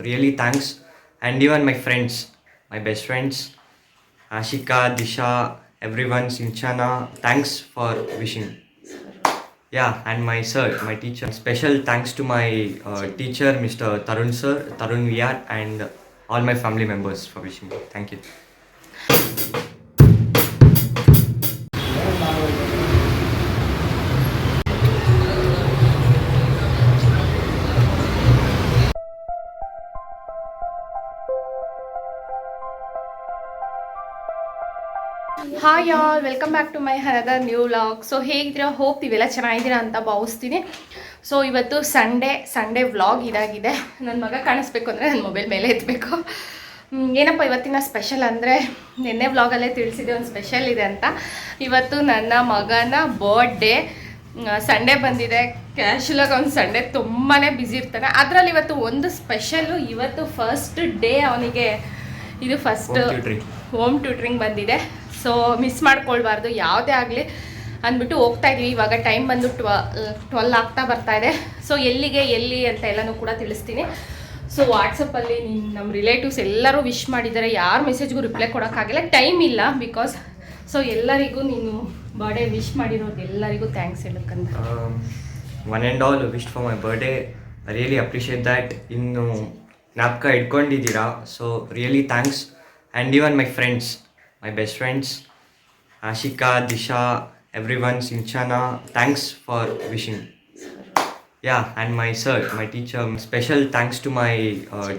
really thanks. And even my friends, my best friends, Ashika, Disha, everyone, Sinchana, thanks for wishing. Yeah, and my sir, my teacher. Special thanks to my teacher, Mr. Tarun sir, Tarun VR, and all my family members for wishing me. Thank you. Hi all, welcome back to my another new vlog. So ಹೇಗಿದ್ದೀರಾ? Hope ನೀವೆಲ್ಲ ಚೆನ್ನಾಗಿದ್ದೀರಾ ಅಂತ ಭಾವಿಸ್ತೀನಿ. So ಇವತ್ತು Sunday vlog ಇದಾಗಿದೆ. ನನ್ನ ಮಗ ಕಾಣಿಸ್ಬೇಕು ಅಂದರೆ ನನ್ನ ಮೊಬೈಲ್ ಮೇಲೆ ಎತ್ತಬೇಕು. ಏನಪ್ಪ ಇವತ್ತಿನ ಸ್ಪೆಷಲ್ ಅಂದರೆ, ನಿನ್ನೆ ವ್ಲಾಗಲ್ಲೇ ತಿಳಿಸಿದೆ ಒಂದು ಸ್ಪೆಷಲ್ ಇದೆ ಅಂತ. ಇವತ್ತು ನನ್ನ ಮಗನ ಬರ್ಡೇ. ಸಂಡೇ ಬಂದಿದೆ. ಕ್ಯಾಶುಲಾಗಿ ಅವ್ನು ಸಂಡೇ ತುಂಬಾ ಬ್ಯುಸಿ ಇರ್ತಾನೆ. ಅದರಲ್ಲಿ ಇವತ್ತು ಒಂದು ಸ್ಪೆಷಲ್ಲು. ಇವತ್ತು ಫಸ್ಟ್ ಡೇ ಅವನಿಗೆ, ಇದು ಫಸ್ಟ್ ಹೋಮ್ ಟ್ಯೂಟ್ರಿಂಗ್ ಬಂದಿದೆ. ಸೊ ಮಿಸ್ ಮಾಡ್ಕೊಳ್ಬಾರ್ದು ಯಾವುದೇ ಆಗಲಿ ಅಂದ್ಬಿಟ್ಟು ಹೋಗ್ತಾ ಇದ್ದೀವಿ. ಇವಾಗ ಟೈಮ್ ಬಂದು 12 ಆಗ್ತಾ ಬರ್ತಾ ಇದೆ. ಸೊ ಎಲ್ಲಿ ಅಂತ ಎಲ್ಲನೂ ಕೂಡ ತಿಳಿಸ್ತೀನಿ. ಸೊ ವಾಟ್ಸಪ್ಪಲ್ಲಿ ನಮ್ಮ ರಿಲೇಟಿವ್ಸ್ ಎಲ್ಲರೂ ವಿಶ್ ಮಾಡಿದ್ದಾರೆ. ಯಾರ ಮೆಸೇಜ್ಗೂ ರಿಪ್ಲೈ ಕೊಡೋಕ್ಕಾಗಿಲ್ಲ, ಟೈಮ್ ಇಲ್ಲ ಬಿಕಾಸ್. ಸೊ ಎಲ್ಲರಿಗೂ ನೀನು ಬರ್ಡೇ ವಿಶ್ ಮಾಡಿರೋದು ಎಲ್ಲರಿಗೂ ಥ್ಯಾಂಕ್ಸ್ ಹೇಳಕ್ಕಂತ. One and all wish for my birthday. I really appreciate that. ಇನ್ನು ಜ್ಞಾಪಕ ಇಟ್ಕೊಂಡಿದ್ದೀರಾ, so really thanks. And even my friends, my best friends, Ashika, Disha, everyone, Sinchana, thanks for wishing. Yeah, and my sir, my teacher. Special thanks to my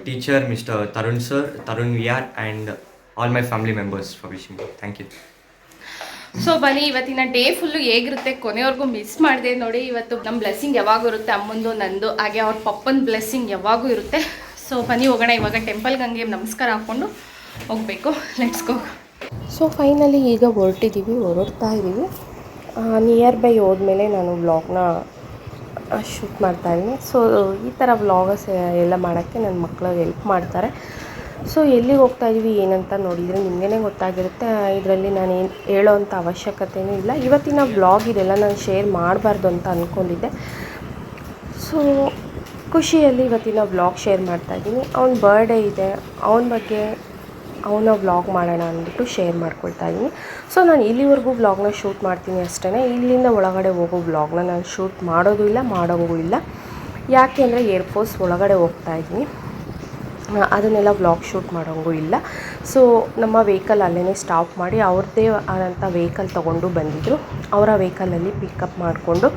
teacher, Mr. Tarun sir, Tarun VR, and all my family members for wishing me. Thank you. So ಬನ್ನಿ, ಇವತ್ತಿನ day full ಹೇಗಿರುತ್ತೆ ಕೊನೆವರೆಗೂ miss ಮಾಡಿದೆ ನೋಡಿ. ಇವತ್ತು ನಮ್ಮ blessing ಯಾವಾಗೂ ಇರುತ್ತೆ, ಅಮ್ಮಂದು ನಂದು, ಹಾಗೆ ಅವ್ರ ಪಪ್ಪನ ಬ್ಲೆಸ್ಸಿಂಗ್ ಯಾವಾಗೂ ಇರುತ್ತೆ. ಸೊ ಬನ್ನಿ ಹೋಗೋಣ. ಇವಾಗ ಟೆಂಪಲ್ಗೆ ಹಂಗೆ ನಮಸ್ಕಾರ ಹಾಕ್ಕೊಂಡು ಹೋಗಬೇಕು. Let's go. ಸೊ ಫೈನಲಿ ಈಗ ಹೊರಡ್ತಾ ಇದ್ದೀವಿ. ನಿಯರ್ ಬೈ ಹೋದ್ಮೇಲೆ ನಾನು ವ್ಲಾಗ್ನ ಶೂಟ್ ಮಾಡ್ತಾಯಿದ್ದೀನಿ. ಸೊ ಈ ಥರ ವ್ಲಾಗಸ್ ಎಲ್ಲ ಮಾಡೋಕ್ಕೆ ನನ್ನ ಮಕ್ಕಳು ಹೆಲ್ಪ್ ಮಾಡ್ತಾರೆ. ಸೊ ಎಲ್ಲಿಗೆ ಹೋಗ್ತಾ ಇದ್ದೀವಿ ಏನಂತ ನೋಡಿದರೆ ನಿಮಗೇ ಗೊತ್ತಾಗಿರುತ್ತೆ. ಇದರಲ್ಲಿ ನಾನೇನು ಹೇಳೋವಂಥ ಅವಶ್ಯಕತೆಯೂ ಇಲ್ಲ. ಇವತ್ತಿನ ವ್ಲಾಗ್ ಇದೆಲ್ಲ ನಾನು ಶೇರ್ ಮಾಡಬಾರ್ದು ಅಂತ ಅಂದ್ಕೊಂಡಿದ್ದೆ. ಸೊ ಖುಷಿಯಲ್ಲಿ ಇವತ್ತಿನ ವ್ಲಾಗ್ ಶೇರ್ ಮಾಡ್ತಾಯಿದ್ದೀನಿ. ಅವ್ನ ಬರ್ಡೇ ಇದೆ, ಅವನ ಬಗ್ಗೆ ಅವನ ವ್ಲಾಗ್ ಮಾಡೋಣ ಅಂದ್ಬಿಟ್ಟು ಶೇರ್ ಮಾಡ್ಕೊಳ್ತಾ ಇದ್ದೀನಿ. ಸೊ ನಾನು ಇಲ್ಲಿವರೆಗೂ ವ್ಲಾಗ್ನ ಶೂಟ್ ಮಾಡ್ತೀನಿ ಅಷ್ಟೇ. ಇಲ್ಲಿಂದ ಒಳಗಡೆ ಹೋಗೋ ವ್ಲಾಗ್ನ ನಾನು ಶೂಟ್ ಮಾಡೋದು ಇಲ್ಲ, ಮಾಡೋಂಗೂ ಇಲ್ಲ. ಯಾಕೆ ಅಂದರೆ ಏರ್ಫೋರ್ಸ್ ಒಳಗಡೆ ಹೋಗ್ತಾಯಿದ್ದೀನಿ, ಅದನ್ನೆಲ್ಲ ವ್ಲಾಗ್ ಶೂಟ್ ಮಾಡೋಂಗೂ ಇಲ್ಲ. ಸೊ ನಮ್ಮ ವೆಹಿಕಲ್ ಅಲ್ಲೇ ಸ್ಟಾಪ್ ಮಾಡಿ ಅವ್ರದ್ದೇ ಆದಂಥ ವೆಹಿಕಲ್ ತೊಗೊಂಡು ಬಂದಿದ್ದರು. ಅವರ ವೆಹಿಕಲಲ್ಲಿ ಪಿಕಪ್ ಮಾಡಿಕೊಂಡು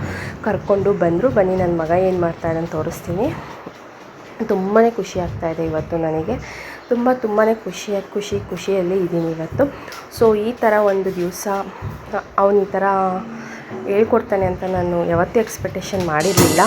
ಕರ್ಕೊಂಡು ಬಂದರು. ಬನ್ನಿ ನನ್ನ ಮಗ ಏನು ಮಾಡ್ತಾಯಿದ್ದಾನೆ ತೋರಿಸ್ತೀನಿ. ತುಂಬಾ ಖುಷಿ ಆಗ್ತಾಯಿದೆ ಇವತ್ತು ನನಗೆ. ತುಂಬಾ ಖುಷಿಯಲ್ಲಿ ಇದ್ದೀನಿ ಇವತ್ತು. ಸೊ ಈ ಥರ ಒಂದು ದಿವಸ ಅವನು ಈ ಥರ ಹೇಳ್ಕೊಡ್ತಾನೆ ಅಂತ ನಾನು ಯಾವತ್ತೂ ಎಕ್ಸ್ಪೆಕ್ಟೇಷನ್ ಮಾಡಿರಲಿಲ್ಲ.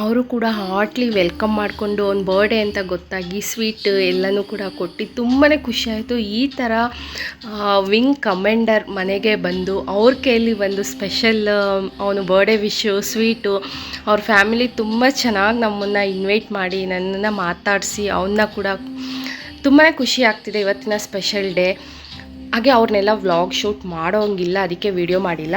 ಅವರು ಕೂಡ ಹಾರ್ಟ್ಲಿ ವೆಲ್ಕಮ್ ಮಾಡಿಕೊಂಡು ಅವ್ನ ಬರ್ಡೇ ಅಂತ ಗೊತ್ತಾಗಿ ಸ್ವೀಟ್ ಎಲ್ಲನೂ ಕೂಡ ಕೊಟ್ಟು ತುಂಬಾ ಖುಷಿಯಾಯಿತು. ಈ ಥರ ವಿಂಗ್ ಕಮೆಂಡರ್ ಮನೆಗೆ ಬಂದು ಅವ್ರ ಕೈಯಲ್ಲಿ ಒಂದು ಸ್ಪೆಷಲ್ ಅವನು ಬರ್ಡೇ ವಿಶು ಸ್ವೀಟು, ಅವ್ರ ಫ್ಯಾಮಿಲಿ ತುಂಬ ಚೆನ್ನಾಗಿ ನಮ್ಮನ್ನು ಇನ್ವೈಟ್ ಮಾಡಿ ನನ್ನನ್ನು ಮಾತಾಡಿಸಿ ಅವನ್ನ ಕೂಡ ತುಂಬಾ ಖುಷಿ ಆಗ್ತಿದೆ ಇವತ್ತಿನ ಸ್ಪೆಷಲ್ ಡೇ. ಹಾಗೆ ಅವ್ರನ್ನೆಲ್ಲ ವ್ಲಾಗ್ ಶೂಟ್ ಮಾಡೋಂಗಿಲ್ಲ, ಅದಕ್ಕೆ ವಿಡಿಯೋ ಮಾಡಿಲ್ಲ.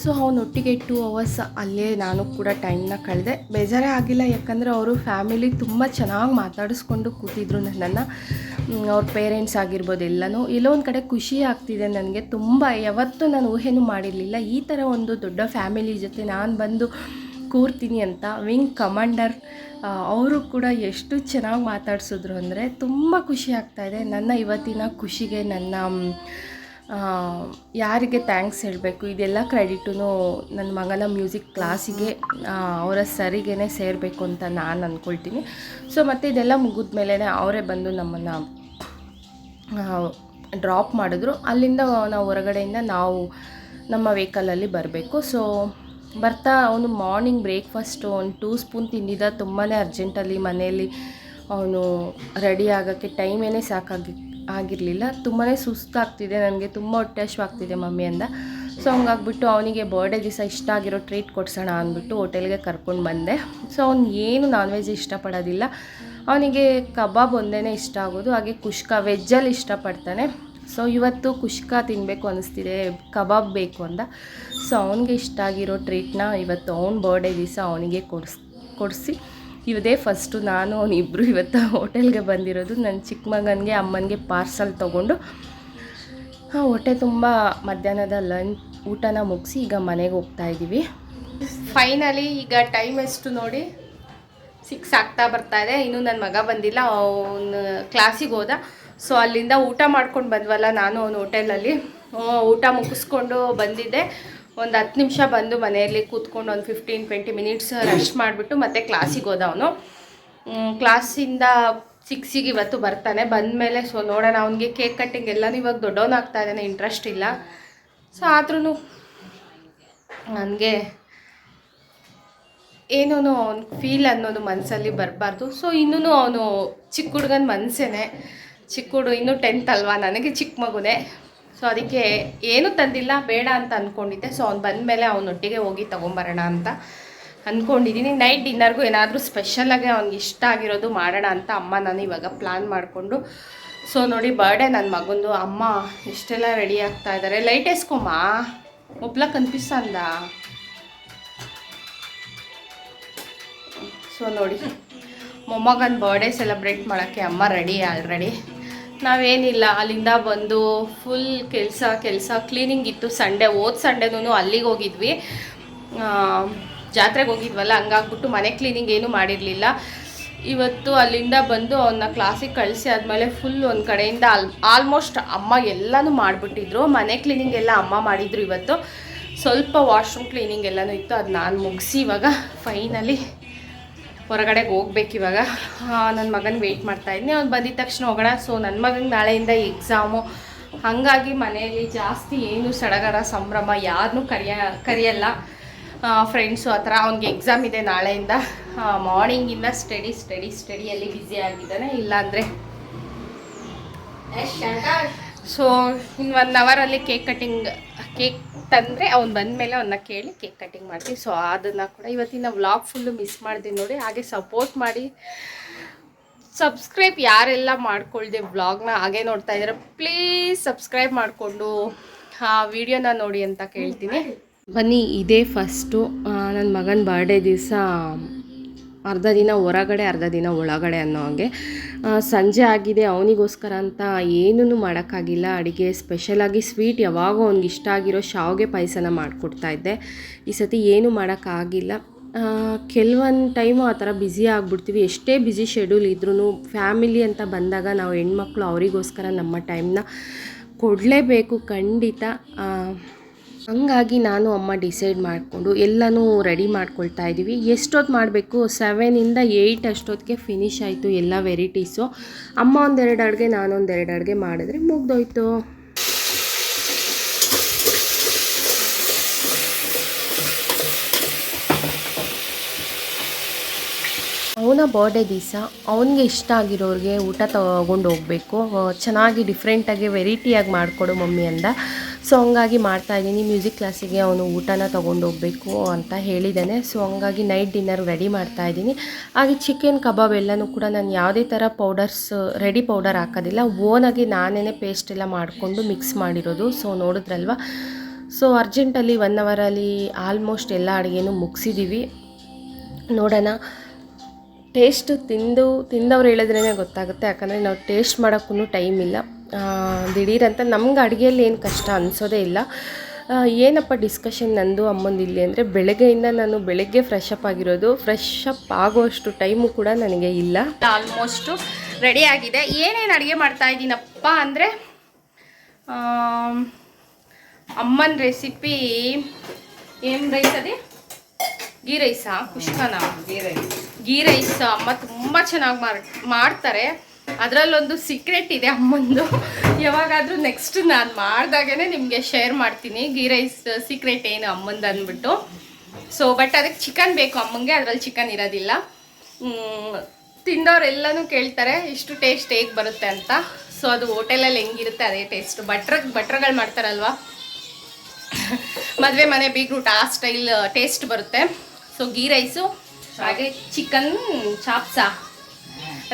ಸೊ ಅವನೊಟ್ಟಿಗೆ 2 ಅವರ್ಸ್ ಅಲ್ಲೇ ನಾನು ಕೂಡ ಟೈಮ್ನ ಕಳೆದೆ. ಬೇಜಾರೇ ಆಗಿಲ್ಲ, ಯಾಕಂದರೆ ಅವರು ಫ್ಯಾಮಿಲಿ ತುಂಬ ಚೆನ್ನಾಗಿ ಮಾತಾಡಿಸ್ಕೊಂಡು ಕೂತಿದ್ರು ನನ್ನನ್ನು. ಅವ್ರ ಪೇರೆಂಟ್ಸ್ ಆಗಿರ್ಬೋದು ಎಲ್ಲನೂ. ಎಲ್ಲೋ ಒಂದು ಕಡೆ ಖುಷಿ ಆಗ್ತಿದೆ ನನಗೆ. ತುಂಬ ಯಾವತ್ತೂ ನಾನು ಊಹೆನೂ ಮಾಡಿರಲಿಲ್ಲ ಈ ಥರ ಒಂದು ದೊಡ್ಡ ಫ್ಯಾಮಿಲಿ ಜೊತೆ ನಾನು ಬಂದು ಕೂರ್ತೀನಿ ಅಂತ. ವಿಂಗ್ ಕಮಾಂಡರ್ ಅವರು ಕೂಡ ಎಷ್ಟು ಚೆನ್ನಾಗಿ ಮಾತಾಡಿಸಿದ್ರು ಅಂದರೆ ತುಂಬ ಖುಷಿ ಆಗ್ತಾಯಿದೆ. ನನ್ನ ಇವತ್ತಿನ ಖುಷಿಗೆ ನನ್ನ ಯಾರಿಗೆ ಥ್ಯಾಂಕ್ಸ್ ಹೇಳಬೇಕು, ಇದೆಲ್ಲ ಕ್ರೆಡಿಟೂ ನನ್ನ ಮಗನ ಮ್ಯೂಸಿಕ್ ಕ್ಲಾಸಿಗೆ ಅವರ ಸರಿಗೇ ಸೇರಬೇಕು ಅಂತ ನಾನು ಅಂದ್ಕೊಳ್ತೀನಿ. ಸೊ ಮತ್ತು ಇದೆಲ್ಲ ಮುಗಿದ ಮೇಲೆ ಅವರೇ ಬಂದು ನಮ್ಮನ್ನು ಡ್ರಾಪ್ ಮಾಡಿದ್ರು. ಅಲ್ಲಿಂದ ನಾವು ಹೊರಗಡೆಯಿಂದ ನಾವು ನಮ್ಮ ವೆಹಿಕಲಲ್ಲಿ ಬರಬೇಕು. ಸೊ ಬರ್ತಾ ಅವನು ಮಾರ್ನಿಂಗ್ ಬ್ರೇಕ್ಫಾಸ್ಟು ಒಂದು 2 ಸ್ಪೂನ್ ತಿಂದಿದ್ದ. ತುಂಬಾ ಅರ್ಜೆಂಟಲ್ಲಿ ಮನೆಯಲ್ಲಿ ಅವನು ರೆಡಿ ಆಗೋಕ್ಕೆ ಟೈಮೇ ಆಗಿರಲಿಲ್ಲ. ತುಂಬಾ ಸುಸ್ತಾಗ್ತಿದೆ ನನಗೆ, ತುಂಬ ಹೊಟ್ಟೆ ಹಶ್ವಾಗ್ತಿದೆ ಮಮ್ಮಿ ಅಂದ. ಸೊ ಹಂಗಾಗ್ಬಿಟ್ಟು ಅವನಿಗೆ ಬರ್ಡೇ ದಿವಸ ಇಷ್ಟ ಆಗಿರೋ ಟ್ರೀಟ್ ಕೊಡ್ಸೋಣ ಅಂದ್ಬಿಟ್ಟು ಹೋಟೆಲ್ಗೆ ಕರ್ಕೊಂಡು ಬಂದೆ. ಸೊ ಅವ್ನು ಏನು ನಾನ್ ವೆಜ್ ಇಷ್ಟಪಡೋದಿಲ್ಲ, ಅವನಿಗೆ ಕಬಾಬ್ ಒಂದೇ ಇಷ್ಟ ಆಗೋದು, ಹಾಗೆ ಕುಷ್ಕ ವೆಜ್ಜಲ್ಲಿ ಇಷ್ಟಪಡ್ತಾನೆ. ಸೊ ಇವತ್ತು ಕುಷ್ಕ ತಿನ್ನಬೇಕು ಅನ್ನಿಸ್ತಿದೆ, ಕಬಾಬ್ ಬೇಕು ಅಂದ. ಸೊ ಅವನಿಗೆ ಇಷ್ಟ ಆಗಿರೋ ಟ್ರೀಟ್ನ ಇವತ್ತು ಅವ್ನ ಬರ್ಡೇ ದಿವಸ ಅವನಿಗೆ ಕೊಡಿಸಿ ಇದೇ ಫಸ್ಟು ನಾನು ಅವನಿಬ್ಬರು ಇವತ್ತು ಹೋಟೆಲ್ಗೆ ಬಂದಿರೋದು. ನನ್ನ ಚಿಕ್ಕ ಮಗನಿಗೆ ಅಮ್ಮನಿಗೆ ಪಾರ್ಸಲ್ ತೊಗೊಂಡು ಹೊಟ್ಟೆ ತುಂಬ ಮಧ್ಯಾಹ್ನದ ಊಟನ ಮುಗಿಸಿ ಈಗ ಮನೆಗೆ ಹೋಗ್ತಾಯಿದ್ದೀವಿ. ಫೈನಲಿ ಈಗ ಟೈಮ್ ಎಷ್ಟು ನೋಡಿ 6 ಆಗ್ತಾ ಬರ್ತಾಯಿದೆ. ಇನ್ನೂ ನನ್ನ ಮಗ ಬಂದಿಲ್ಲ, ಅವನು ಕ್ಲಾಸಿಗೆ ಹೋದ. ಸೊ ಅಲ್ಲಿಂದ ಊಟ ಮಾಡ್ಕೊಂಡು ಬಂದ್ವಲ್ಲ ನಾನು ಅವನು ಹೋಟೆಲಲ್ಲಿ ಊಟ ಮುಗಿಸ್ಕೊಂಡು ಬಂದಿದ್ದೆ. ಒಂದು 10 ನಿಮಿಷ ಬಂದು ಮನೆಯಲ್ಲಿ ಕೂತ್ಕೊಂಡು ಒಂದು 15-20 ಮಿನಿಟ್ಸ್ ರೆಸ್ಟ್ ಮಾಡಿಬಿಟ್ಟು ಮತ್ತೆ ಕ್ಲಾಸಿಗೆ ಹೋದ ಅವನು. ಕ್ಲಾಸಿಂದ 6ಗೆ ಇವತ್ತು ಬರ್ತಾನೆ. ಬಂದಮೇಲೆ ಸೊ ನೋಡೋಣ, ಅವನಿಗೆ ಕೇಕ್ ಕಟ್ಟಿಂಗ್ ಎಲ್ಲನೂ ಇವಾಗ ದೊಡ್ಡವನಾಗ್ತಾ ಇದ್ದಾನೆ, ಇಂಟ್ರೆಸ್ಟ್ ಇಲ್ಲ. ಸೊ ಆದ್ರೂ ನನಗೆ ಏನೂ ಅವ್ನು ಫೀಲ್ ಅನ್ನೋದು ಮನಸ್ಸಲ್ಲಿ ಬರಬಾರ್ದು. ಸೊ ಇನ್ನೂ ಅವನು ಚಿಕ್ಕ ಹುಡುಗನ ಮನಸ್ಸೇನೆ, ಚಿಕ್ಕ ಹುಡುಗ ಇನ್ನೂ 10th ಅಲ್ವಾ, ನನಗೆ ಚಿಕ್ಕ ಮಗುನೇ. ಸೊ ಅದಕ್ಕೆ ಏನೂ ತಂದಿಲ್ಲ, ಬೇಡ ಅಂತ ಅಂದ್ಕೊಂಡಿದ್ದೆ. ಸೊ ಅವ್ನು ಬಂದಮೇಲೆ ಅವನೊಟ್ಟಿಗೆ ಹೋಗಿ ತೊಗೊಂಬರೋಣ ಅಂತ ಅಂದ್ಕೊಂಡಿದ್ದೀನಿ. ನೈಟ್ ಡಿನ್ನರ್ಗೂ ಏನಾದರೂ ಸ್ಪೆಷಲಾಗಿ ಅವ್ನಿಗೆ ಇಷ್ಟ ಆಗಿರೋದು ಮಾಡೋಣ ಅಂತ ಅಮ್ಮ ನಾನು ಇವಾಗ ಪ್ಲ್ಯಾನ್ ಮಾಡಿಕೊಂಡು. ಸೊ ನೋಡಿ ಬರ್ಡೇ ನನ್ನ ಮಗಂದು. ಅಮ್ಮ ಎಷ್ಟೆಲ್ಲ ರೆಡಿ ಆಗ್ತಾ ಇದ್ದಾರೆ. ಲೈಟ್ వేసుకోమా ಒಬ್ಲ ಕನ್ಪಿಸ್ತಂದ. ಸೊ ನೋಡಿ ಮೊಮ್ಮಗನ ಬರ್ಡೇ ಸೆಲೆಬ್ರೇಟ್ ಮಾಡೋಕ್ಕೆ ಅಮ್ಮ ರೆಡಿ ಆಲ್ರೆಡಿ. ನಾವೇನಿಲ್ಲ, ಅಲ್ಲಿಂದ ಬಂದು ಫುಲ್ ಕೆಲಸ ಕ್ಲೀನಿಂಗ್ ಇತ್ತು. ಹೋದ ಸಂಡೇನೂ ಅಲ್ಲಿಗೆ ಹೋಗಿದ್ವಿ, ಜಾತ್ರೆಗೆ ಹೋಗಿದ್ವಲ್ಲ, ಹಂಗಾಗ್ಬಿಟ್ಟು ಮನೆ ಕ್ಲೀನಿಂಗ್ ಏನೂ ಮಾಡಿರಲಿಲ್ಲ. ಇವತ್ತು ಅಲ್ಲಿಂದ ಬಂದು ಅವನ್ನ ಕ್ಲಾಸಿಗೆ ಕಳಿಸಿ ಆದಮೇಲೆ ಫುಲ್ ಒಂದು ಕಡೆಯಿಂದ ಆಲ್ಮೋಸ್ಟ್ ಅಮ್ಮ ಎಲ್ಲನೂ ಮಾಡಿಬಿಟ್ಟಿದ್ರು. ಮನೆ ಕ್ಲೀನಿಂಗ್ ಎಲ್ಲ ಅಮ್ಮ ಮಾಡಿದರು. ಇವತ್ತು ಸ್ವಲ್ಪ ವಾಶ್ರೂಮ್ ಕ್ಲೀನಿಂಗ್ ಎಲ್ಲನೂ ಇತ್ತು, ಅದು ನಾನು ಮುಗಿಸಿ ಇವಾಗ ಫೈನಲಿ ಹೊರಗಡೆಗೆ ಹೋಗ್ಬೇಕು. ಇವಾಗ ನನ್ನ ಮಗನ ವೆಯ್ಟ್ ಮಾಡ್ತಾಯಿದ್ದೀನಿ, ಅವ್ನು ಬಂದಿದ ತಕ್ಷಣ ಹೋಗೋಣ. ಸೊ ನನ್ನ ಮಗನಿಗೆ ನಾಳೆಯಿಂದ ಎಕ್ಸಾಮು, ಹಾಗಾಗಿ ಮನೆಯಲ್ಲಿ ಜಾಸ್ತಿ ಏನು ಸಡಗರ ಸಂಭ್ರಮ ಯಾರನ್ನೂ ಕರೆಯಲ್ಲ, ಫ್ರೆಂಡ್ಸು ಆ ಥರ. ಅವ್ನಿಗೆ ಎಕ್ಸಾಮ್ ಇದೆ ನಾಳೆಯಿಂದ. ಮಾರ್ನಿಂಗಿಂದ ಸ್ಟಡಿಯಲ್ಲಿ ಬ್ಯುಸಿ ಆಗಿದ್ದಾನೆ. ಇಲ್ಲಾಂದರೆ ಸೊ ಇನ್ನು 1 ಅವರಲ್ಲಿ ಕೇಕ್ ತಂದರೆ ಅವ್ನು ಬಂದಮೇಲೆ ಅವನ್ನ ಕೇಳಿ ಕೇಕ್ ಕಟ್ಟಿಂಗ್ ಮಾಡ್ತೀವಿ. ಸೊ ಅದನ್ನು ಕೂಡ ಇವತ್ತಿನ ವ್ಲಾಗ್ ಫುಲ್ಲು ಮಿಸ್ ಮಾಡಿದೆ ನೋಡಿ. ಹಾಗೆ ಸಪೋರ್ಟ್ ಮಾಡಿ, ಸಬ್ಸ್ಕ್ರೈಬ್ ಯಾರೆಲ್ಲ ಮಾಡ್ಕೊಳ್ದೆ ವ್ಲಾಗ್ನ ಹಾಗೆ ನೋಡ್ತಾ ಇದ್ದಾರೆ, ಪ್ಲೀಸ್ ಸಬ್ಸ್ಕ್ರೈಬ್ ಮಾಡಿಕೊಂಡು ಆ ವಿಡಿಯೋನ ನೋಡಿ ಅಂತ ಕೇಳ್ತೀನಿ. ಬನ್ನಿ, ಇದೇ ಫಸ್ಟು ನನ್ನ ಮಗನ ಬರ್ಡೇ ದಿವಸ ಅರ್ಧ ದಿನ ಹೊರಗಡೆ ಅರ್ಧ ದಿನ ಒಳಗಡೆ ಅನ್ನೋ ಹಾಗೆ. ಸಂಜೆ ಆಗಿದೆ, ಅವನಿಗೋಸ್ಕರ ಅಂತ ಏನೂ ಮಾಡೋಕ್ಕಾಗಿಲ್ಲ ಅಡುಗೆ. ಸ್ಪೆಷಲಾಗಿ ಸ್ವೀಟ್ ಯಾವಾಗೋ ಅವ್ನಿಗೆ ಇಷ್ಟ ಆಗಿರೋ ಶಾವಿಗೆ ಪಾಯಸನ ಮಾಡಿಕೊಡ್ತಾಯಿದ್ದೆ. ಈ ಸತಿ ಏನೂ ಮಾಡೋಕ್ಕಾಗಿಲ್ಲ. ಕೆಲವೊಂದು ಟೈಮು ಆ ಥರ ಬ್ಯುಸಿ ಆಗಿಬಿಡ್ತೀವಿ. ಎಷ್ಟೇ ಬ್ಯುಸಿ ಶೆಡ್ಯೂಲ್ ಇದ್ರೂ ಫ್ಯಾಮಿಲಿ ಅಂತ ಬಂದಾಗ ನಾವು ಹೆಣ್ಮಕ್ಳು ಅವರಿಗೋಸ್ಕರ ನಮ್ಮ ಟೈಮ್ನ ಕೊಡಲೇಬೇಕು ಖಂಡಿತ. ಹಂಗಾಗಿ ನಾನು ಅಮ್ಮ ಡಿಸೈಡ್ ಮಾಡಿಕೊಂಡು ಎಲ್ಲನೂ ರೆಡಿ ಮಾಡ್ಕೊಳ್ತಾ ಇದ್ದೀವಿ. ಎಷ್ಟೊತ್ತು ಮಾಡಬೇಕು, 7 to 8 ಅಷ್ಟೊತ್ತಿಗೆ ಫಿನಿಶ್ ಆಯಿತು ಎಲ್ಲ ವೆರೈಟೀಸು. ಅಮ್ಮ 1-2 ಅಡುಗೆ, ನಾನು 1-2 ಅಡುಗೆ ಮಾಡಿದ್ರೆ ಮುಗ್ದೋಯ್ತು. ಅವನ ಬರ್ಡೇ ದಿವಸ ಅವನಿಗೆ ಇಷ್ಟ ಆಗಿರೋರಿಗೆ ಊಟ ತೊಗೊಂಡು ಹೋಗಬೇಕು, ಚೆನ್ನಾಗಿ ಡಿಫ್ರೆಂಟಾಗಿ ವೆರೈಟಿಯಾಗಿ ಮಾಡಿಕೊಡು ಮಮ್ಮಿ ಅಂದ. ಸೊ ಹಂಗಾಗಿ ಮಾಡ್ತಾಯಿದ್ದೀನಿ. ಮ್ಯೂಸಿಕ್ ಕ್ಲಾಸಿಗೆ ಅವನು ಊಟನ ತೊಗೊಂಡು ಹೋಗಬೇಕು ಅಂತ ಹೇಳಿದ್ದಾನೆ. ಸೊ ಹಂಗಾಗಿ ನೈಟ್ ಡಿನ್ನರ್ ರೆಡಿ ಮಾಡ್ತಾಯಿದ್ದೀನಿ. ಹಾಗೆ ಚಿಕನ್ ಕಬಾಬ್ ಎಲ್ಲನೂ ಕೂಡ ನಾನು ಯಾವುದೇ ಥರ ರೆಡಿ ಪೌಡರ್ ಹಾಕೋದಿಲ್ಲ, ಓನಾಗಿ ನಾನೇ ಪೇಸ್ಟ್ ಎಲ್ಲ ಮಾಡಿಕೊಂಡು ಮಿಕ್ಸ್ ಮಾಡಿರೋದು. ಸೊ ನೋಡಿದ್ರಲ್ವ, ಸೊ ಅರ್ಜೆಂಟಲ್ಲಿ 1 ಅವರಲ್ಲಿ ಆಲ್ಮೋಸ್ಟ್ ಎಲ್ಲ ಅಡುಗೆನೂ ಮುಗಿಸಿದ್ದೀವಿ. ನೋಡೋಣ, ಟೇಸ್ಟು ತಿಂದವ್ರು ಹೇಳಿದ್ರೇ ಗೊತ್ತಾಗುತ್ತೆ. ಯಾಕಂದರೆ ನಾವು ಟೇಸ್ಟ್ ಮಾಡೋಕ್ಕೂ ಟೈಮ್ ಇಲ್ಲ. ದಿಢೀರಂತ ನಮ್ಗೆ ಅಡುಗೆಯಲ್ಲಿ ಏನು ಕಷ್ಟ ಅನಿಸೋದೇ ಇಲ್ಲ. ಏನಪ್ಪ ಡಿಸ್ಕಷನ್ ನಂದು ಅಮ್ಮಂದು ಇಲ್ಲಿ ಅಂದರೆ, ಬೆಳಗ್ಗೆ ಫ್ರೆಶ್ ಅಪ್ ಆಗಿರೋದು. ಫ್ರೆಶ್ ಅಪ್ ಆಗೋಷ್ಟು ಟೈಮು ಕೂಡ ನನಗೆ ಇಲ್ಲ. ಆಲ್ಮೋಸ್ಟು ರೆಡಿ ಆಗಿದೆ. ಏನೇನು ಅಡುಗೆ ಮಾಡ್ತಾಯಿದ್ದೀನಪ್ಪ ಅಂದರೆ, ಅಮ್ಮನ ರೆಸಿಪಿ ಏನು ರೈಸ್ ಅದೇ ಗೀ ರೈಸಾ ಕುಷ್ಕನ ಗೀ ರೈಸ್ ಅಮ್ಮ ತುಂಬ ಚೆನ್ನಾಗಿ ಮಾಡ್ತಾರೆ. ಅದರಲ್ಲೊಂದು ಸೀಕ್ರೆಟ್ ಇದೆ ಅಮ್ಮಂದು. ಯಾವಾಗಾದರೂ ನೆಕ್ಸ್ಟ್ ನಾನು ಮಾಡಿದಾಗೇ ನಿಮಗೆ ಶೇರ್ ಮಾಡ್ತೀನಿ ಗೀ ರೈಸ್ ಸೀಕ್ರೆಟ್ ಏನು ಅಮ್ಮಂದು ಅಂದ್ಬಿಟ್ಟು. ಸೊ ಬಟ್ ಅದಕ್ಕೆ ಚಿಕನ್ ಬೇಕು ಅಮ್ಮಂಗೆ, ಅದರಲ್ಲಿ ಚಿಕನ್ ಇರೋದಿಲ್ಲ. ತಿಂದವರೆಲ್ಲನೂ ಕೇಳ್ತಾರೆ ಇಷ್ಟು ಟೇಸ್ಟ್ ಹೇಗೆ ಬರುತ್ತೆ ಅಂತ. ಸೊ ಅದು ಹೋಟೆಲಲ್ಲಿ ಹೆಂಗಿರುತ್ತೆ ಅದೇ ಟೇಸ್ಟು. ಭಟ್ರುಗಳು ಮಾಡ್ತಾರಲ್ವ, ಮದುವೆ ಮನೆ ಬೀಗ್ರೂಟ ಆ ಸ್ಟೈಲ್ ಟೇಸ್ಟ್ ಬರುತ್ತೆ. ಸೊ ಗೀ ರೈಸು, ಹಾಗೆ ಚಿಕನ್ ಚಾಪ್ಸಾ,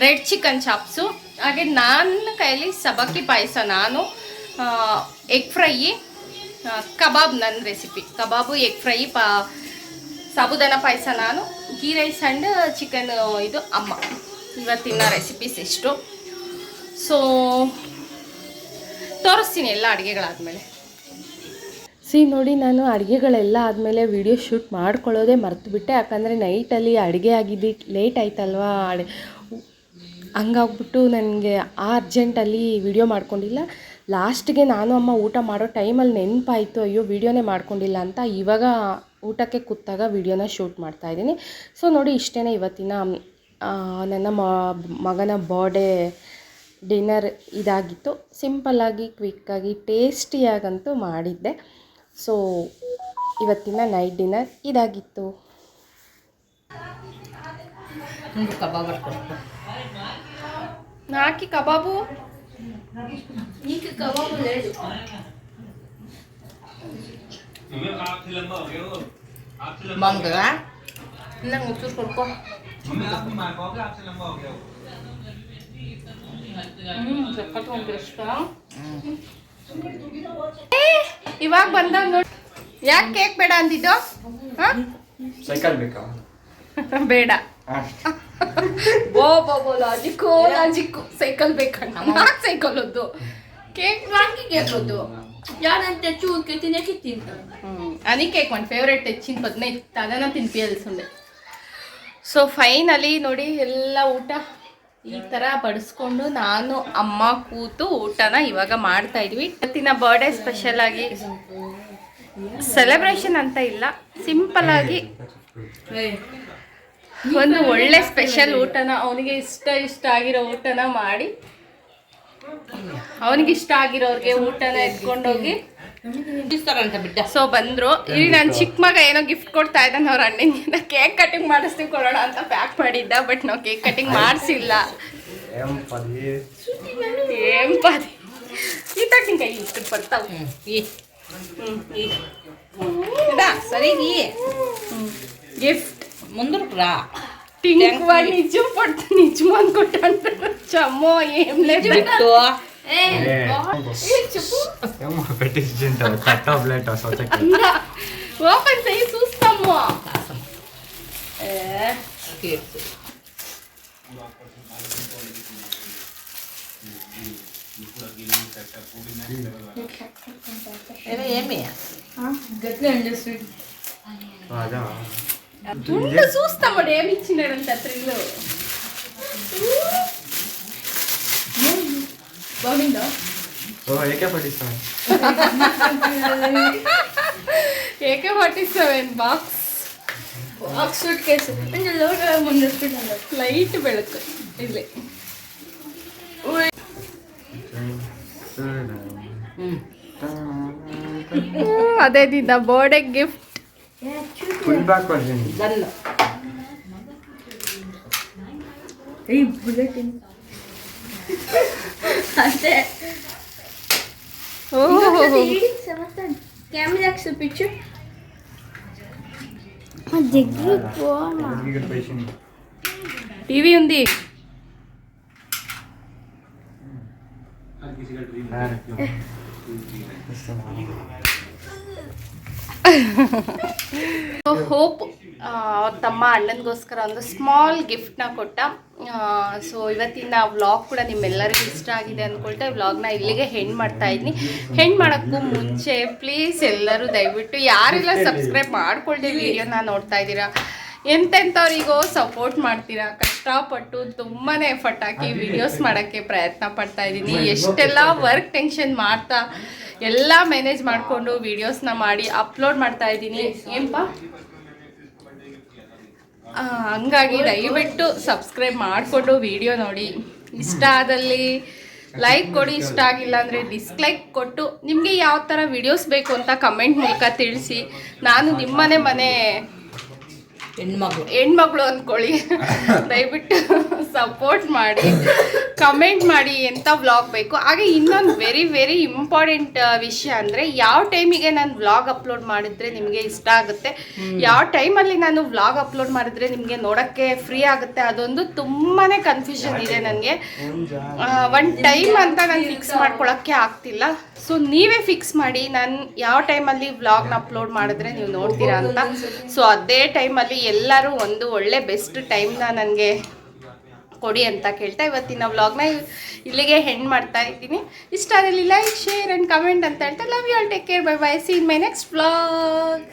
ರೆಡ್ ಚಿಕನ್ ಚಾಪ್ಸು, ಹಾಗೆ ನನ್ನ ಕೈಯಲ್ಲಿ ಸಬ್ಬಕ್ಕಿ ಪಾಯಸ, ನಾನು ಎಗ್ ಫ್ರೈ, ಕಬಾಬ್ ನನ್ನ ರೆಸಿಪಿ, ಕಬಾಬು ಎಗ್ ಫ್ರೈ, ಸಾಬುದಾನ ಪಾಯಸ ನಾನು, ಗೀ ರೈಸ್ ಆ್ಯಂಡ್ ಚಿಕನ್ ಇದು ಅಮ್ಮ. ಇವತ್ತಿನ ರೆಸಿಪೀಸ್ ಎಷ್ಟು. ಸೊ ತೋರಿಸ್ತೀನಿ ಎಲ್ಲ ಅಡುಗೆಗಳಾದಮೇಲೆ. ನೋಡಿ, ನಾನು ಅಡುಗೆಗಳೆಲ್ಲ ಆದಮೇಲೆ ವಿಡಿಯೋ ಶೂಟ್ ಮಾಡ್ಕೊಳ್ಳೋದೇ ಮರ್ತುಬಿಟ್ಟೆ. ಯಾಕಂದರೆ ನೈಟಲ್ಲಿ ಅಡುಗೆ ಆಗಿದ್ದು ಲೇಟ್ ಆಯ್ತಲ್ವಾ, ಹಂಗಾಗ್ಬಿಟ್ಟು ನನಗೆ ಅರ್ಜೆಂಟಲ್ಲಿ ವಿಡಿಯೋ ಮಾಡ್ಕೊಂಡಿಲ್ಲ. ಲಾಸ್ಟಿಗೆ ನಾನು ಅಮ್ಮ ಊಟ ಮಾಡೋ ಟೈಮಲ್ಲಿ ನೆನಪಾಯಿತು, ಅಯ್ಯೋ ವಿಡಿಯೋನೇ ಮಾಡ್ಕೊಂಡಿಲ್ಲ ಅಂತ. ಇವಾಗ ಊಟಕ್ಕೆ ಕೂತಾಗ ವಿಡಿಯೋನ ಶೂಟ್ ಮಾಡ್ತಾಯಿದ್ದೀನಿ. ಸೊ ನೋಡಿ, ಇಷ್ಟೇ ಇವತ್ತಿನ ನನ್ನ ಮಗನ ಬರ್ಡೇ ಡಿನ್ನರ್ ಇದಾಗಿತ್ತು. ಸಿಂಪಲ್ಲಾಗಿ, ಕ್ವಿಕ್ಕಾಗಿ, ಟೇಸ್ಟಿಯಾಗಂತೂ ಮಾಡಿದ್ದೆ. ಸೊ ಇವತ್ತಿನ ನೈಟ್ ಡಿನ್ನರ್ ಇದಾಗಿತ್ತು. ಹಾಕಿ ಕಬಾಬು ನಂಗೆ ಉಸಿರು ಕೊಡ್ಕೊ. ಇವಾಗ ಬಂದಾಗ ನೋಡಿ, ಯಾಕೆ ಕೇಕ್ ಬೇಡ ಅಂದಿದ್ದು? ಸೈಕಲ್ ಬೇಕಾ? ಬೇಡ. ಲಾಜಿಕ್ಕು ಸೈಕಲ್ ಬೇಕಣ್ಣ. ಸೈಕಲ್ ವద్దు, ಕೇಕ್ ಮಾಡಿ ಕೇಕ್ ವద్దు. ಯಾರಂತೆ ಚೂಕೆ ತಿನ್ನಕ್ಕೆ ತಿಂತ ಅನಿ ಕೇಕ್ ಒಂದು ಫೇವ್ರೇಟ್ ಹೆಚ್ಚಿನ 15 ಅದನ್ನ ತಿನ್ಪಿಯಲ್ಸುಂಡೆ. ಸೊ ಫೈನಲಿ ನೋಡಿ, ಎಲ್ಲ ಊಟ ಈ ಥರ ಬಡಿಸ್ಕೊಂಡು ನಾನು ಅಮ್ಮ ಕೂತು ಊಟನ ಇವಾಗ ಮಾಡ್ತಾ ಇದ್ವಿ. ಇವತ್ತಿನ ಬರ್ಡೇ ಸ್ಪೆಷಲ್ ಆಗಿ ಸೆಲೆಬ್ರೇಷನ್ ಅಂತ ಇಲ್ಲ, ಸಿಂಪಲ್ ಆಗಿ ಒಂದು ಒಳ್ಳೆ ಸ್ಪೆಷಲ್ ಊಟನ, ಅವನಿಗೆ ಇಷ್ಟ ಆಗಿರೋ ಊಟನ ಮಾಡಿ, ಅವನಿಗೆ ಇಷ್ಟ ಆಗಿರೋರಿಗೆ ಊಟನ ಎತ್ಕೊಂಡೋಗಿ ಸೊ ಬಂದ್ರು. ಇಲ್ಲಿ ನನ್ನ ಚಿಕ್ಕ ಮಗ ಏನೋ ಗಿಫ್ಟ್ ಕೊಡ್ತಾ ಇದ್ದಾನೆ ಅವ್ರ ಅಣ್ಣನಿಂದ. ಕೇಕ್ ಕಟಿಂಗ್ ಮಾಡಿಸ್ತೀವಿ ಕೊಡೋಣ ಅಂತ ಪ್ಯಾಕ್ ಮಾಡಿದ್ದ, ಬಟ್ ನಾವು ಕೇಕ್ ಕಟಿಂಗ್ ಮಾಡಿಸಿಲ್ಲ. ಈ ತಟ್ಟಿನ ಕೈ ಇಟ್ಟು ಬರ್ತಾವೆ ಸರಿ. గిఫ్ట్ ముందుకురా టింక్ వాడి నిజం పడుతు నిజం అనుకుంటాను. చమ్మో ఏం లేదు ఓపెన్ చేయి చూస్తాము. ఏమి గట్లే అండి స్వీట్ ఉండు చూస్తామడు ఏమి ఇచ్చినాడంత త్రిల్లు. బాగుందా? ఏకే పట్టిస్తావేನು బాక్స్ సూట్ కేసు ಮುಂದೆ ಲೈಟ್ ಬೆಳಕು ಇಲ್ಲಿ. ಅದೇ ದಿನ birthday gift full back version bulletin ಅದೇ. ಕ್ಯಾಮೆರಾ ಪಿಕ್ಚರ್ టీవీ ఉంది. ಹೋಪ್ ತಮ್ಮ ಅಣ್ಣನಿಗೋಸ್ಕರ ಒಂದು ಸ್ಮಾಲ್ ಗಿಫ್ಟ್ನ ಕೊಟ್ಟ. ಸೊ ಇವತ್ತಿನ ವ್ಲಾಗ್ ಕೂಡ ನಿಮ್ಮೆಲ್ಲರಿಗೂ ಇಷ್ಟ ಆಗಿದೆ ಅಂದ್ಕೊಳ್ತಾ ವ್ಲಾಗ್ನ ಇಲ್ಲಿಗೆ ಹೆಣ್ಣು ಮಾಡ್ತಾ ಇದ್ದೀನಿ. ಹೆಣ್ಣು ಮಾಡೋಕ್ಕೂ ಮುಂಚೆ ಪ್ಲೀಸ್ ಎಲ್ಲರೂ ದಯವಿಟ್ಟು ಯಾರೆಲ್ಲ ಸಬ್ಸ್ಕ್ರೈಬ್ ಮಾಡ್ಕೊಳ್ದೆ ವಿಡಿಯೋನ ನೋಡ್ತಾ ಇದ್ದೀರಾ, ಎಂತೆಂಥವ್ರಿಗೋ ಸಪೋರ್ಟ್ ಮಾಡ್ತೀರಾ. ಕಷ್ಟಪಟ್ಟು ತುಂಬಾ ಎಫರ್ಟ್ ಹಾಕಿ ವಿಡಿಯೋಸ್ ಮಾಡೋಕ್ಕೆ ಪ್ರಯತ್ನ ಪಡ್ತಾ ಇದ್ದೀನಿ. ಎಷ್ಟೆಲ್ಲ ವರ್ಕ್ ಟೆನ್ಷನ್ ಮಾಡ್ತಾ ಎಲ್ಲ ಮ್ಯಾನೇಜ್ ಮಾಡಿಕೊಂಡು ವೀಡಿಯೋಸ್ನ ಮಾಡಿ ಅಪ್ಲೋಡ್ ಮಾಡ್ತಾ ಇದ್ದೀನಿ ಏನಪ್ಪ. ಹಂಗಾಗಿ ದಯವಿಟ್ಟು ಸಬ್ಸ್ಕ್ರೈಬ್ ಮಾಡಿಕೊಂಡು ವಿಡಿಯೋ ನೋಡಿ. ಇಷ್ಟ ಆದಲ್ಲಿ ಲೈಕ್ ಕೊಡಿ, ಇಷ್ಟ ಆಗಿಲ್ಲ ಅಂದರೆ ಡಿಸ್ಲೈಕ್ ಕೊಟ್ಟು ನಿಮಗೆ ಯಾವ ಥರ ವಿಡಿಯೋಸ್ ಬೇಕು ಅಂತ ಕಮೆಂಟ್ ಮೂಲಕ ತಿಳಿಸಿ. ನಾನು ನಿಮ್ಮನೆ ಮನೆ ಹೆಣ್ಮಗಳು ಅಂದ್ಕೊಳ್ಳಿ. ದಯವಿಟ್ಟು ಸಪೋರ್ಟ್ ಮಾಡಿ, ಕಮೆಂಟ್ ಮಾಡಿ ಎಂಥ ವ್ಲಾಗ್ ಬೇಕು. ಹಾಗೆ ಇನ್ನೊಂದು ವೆರಿ ಇಂಪಾರ್ಟೆಂಟ್ ವಿಷಯ ಅಂದರೆ ಯಾವ ಟೈಮಿಗೆ ನಾನು ವ್ಲಾಗ್ ಅಪ್ಲೋಡ್ ಮಾಡಿದ್ರೆ ನಿಮಗೆ ಇಷ್ಟ ಆಗುತ್ತೆ, ಯಾವ ಟೈಮಲ್ಲಿ ನಾನು ವ್ಲಾಗ್ ಅಪ್ಲೋಡ್ ಮಾಡಿದ್ರೆ ನಿಮಗೆ ನೋಡೋಕ್ಕೆ ಫ್ರೀ ಆಗುತ್ತೆ, ಅದೊಂದು ತುಂಬಾ ಕನ್ಫ್ಯೂಷನ್ ಇದೆ ನನಗೆ. ಒಂದು ಟೈಮ್ ಅಂತ ನಾನು ಫಿಕ್ಸ್ ಮಾಡ್ಕೊಳ್ಳೋಕ್ಕೆ ಆಗ್ತಿಲ್ಲ. ಸೊ ನೀವೇ ಫಿಕ್ಸ್ ಮಾಡಿ ನಾನು ಯಾವ ಟೈಮಲ್ಲಿ ವ್ಲಾಗ್ನ ಅಪ್ಲೋಡ್ ಮಾಡಿದ್ರೆ ನೀವು ನೋಡ್ತೀರಾ ಅಂತ. ಸೊ ಅದೇ ಟೈಮಲ್ಲಿ ಎಲ್ಲರೂ ಒಂದು ಒಳ್ಳೆ ಬೆಸ್ಟ್ ಟೈಮ್ನ ನನಗೆ ಕೊಡಿ ಅಂತ ಕೇಳ್ತಾ ಇವತ್ತಿನ ವ್ಲಾಗ್ನ ಇಲ್ಲಿಗೆ ಹೆಣ್ಣು ಮಾಡ್ತಾ ಇದ್ದೀನಿ. ಇಷ್ಟ ಆಗಲಿ ಲೈಕ್, ಶೇರ್ ಆ್ಯಂಡ್ ಕಮೆಂಟ್ ಅಂತ ಹೇಳ್ತಾ love you all, take care, bye bye, see in my next vlog.